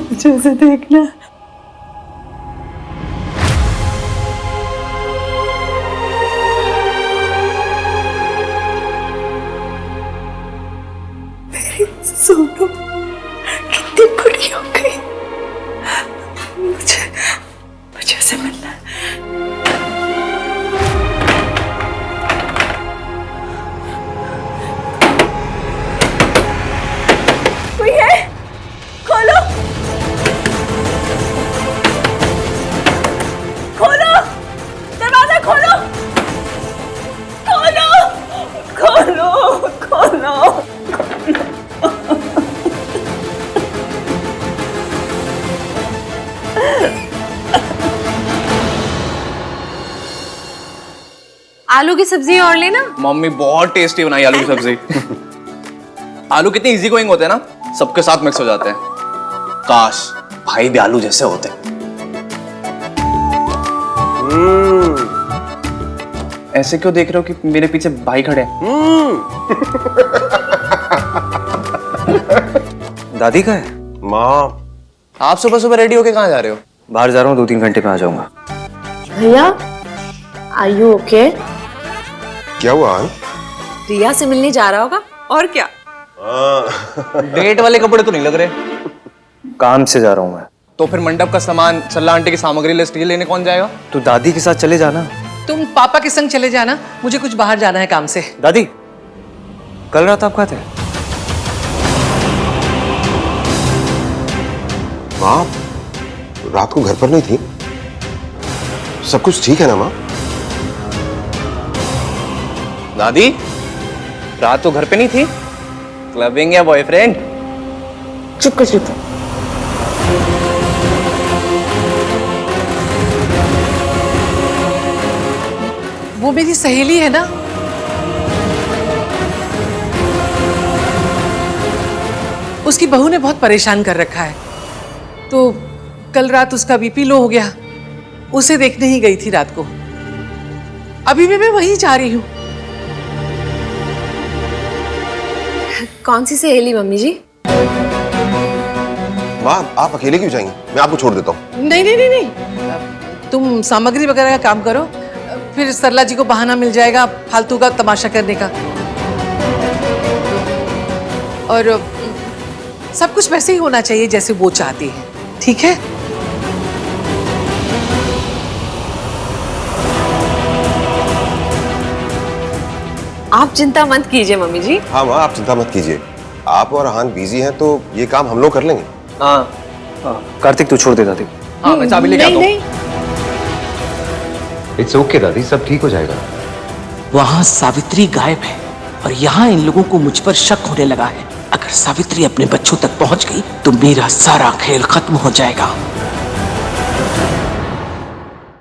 मुझे उसे देखना। मेरी सोनू कितनी बड़ी हो गई। मुझे उसे मिलना है। कोई है? खोलो, खोलो, दरवाजा खोलो, खोलो, खोलो, खोलो। आलू की सब्जी और लेना। मम्मी बहुत टेस्टी बनाई आलू की सब्जी। आलू कितने इजी गोइंग होते हैं ना, सबके साथ मिक्स हो जाते हैं। काश भाई भी आलू जैसे होते। ऐसे क्यों देख रहे हो कि मेरे पीछे भाई खड़े हैं? दादी का है? माँ, आप सुबह सुबह रेडी होके कहाँ जा रहे हो? बाहर जा रहा हूँ, 2-3 घंटे में आ जाऊंगा। भैया, आर यू ओके? क्या हुआ? रिया से मिलने जा रहा होगा और क्या। डेट वाले कपड़े तो नहीं लग रहे। काम से जा रहा हूँ मैं। तो फिर मंडप का सामान, सल्ला आंटी की सामग्री लिस्ट ये लेने कौन जाएगा? तो दादी के साथ चले जाना। तुम पापा के संग चले जाना, मुझे कुछ बाहर जाना है काम से। दादी, कल रात आप कहाँ थे? माँ, रात को घर पर नहीं थी? सब कुछ ठीक है ना माँ? दादी, रात तो घर पे नहीं थी, क्लबिंग या बॉयफ्रेंड? चुप कर चुप। वो मेरी सहेली है ना। उसकी बहू ने बहुत परेशान कर रखा है, तो कल रात उसका बीपी लो हो गया, उसे देखने ही गई थी रात को। अभी भी मैं वहीं जा रही हूँ। कौन सी सहेली मम्मी जी? माँ आप अकेले क्यों जाएंगे? मैं आपको छोड़ देता हूँ। नहीं नहीं नहीं नहीं, तुम सामग्री वगैरह का काम करो, फिर सरला जी को बहाना मिल जाएगा फालतू का तमाशा करने का। और सब कुछ वैसे ही होना चाहिए जैसे वो चाहती है, ठीक है? आप चिंता मत कीजिए मम्मी जी। हाँ माँ आप चिंता मत कीजिए, आप और हान बिजी हैं तो ये काम हम लोग कर लेंगे। हाँ कार्तिक तू छोड़ दे दादी। हाँ मैं चाबी लेके आता हूँ। इट्स ओके दादी, सब ठीक हो जाएगा। वहां सावित्री गायब है और यहाँ इन लोगों को मुझ पर शक होने लगा है। अगर सावित्री अपने बच्चों तक पहुंच गई तो मेरा सारा खेल खत्म हो जाएगा।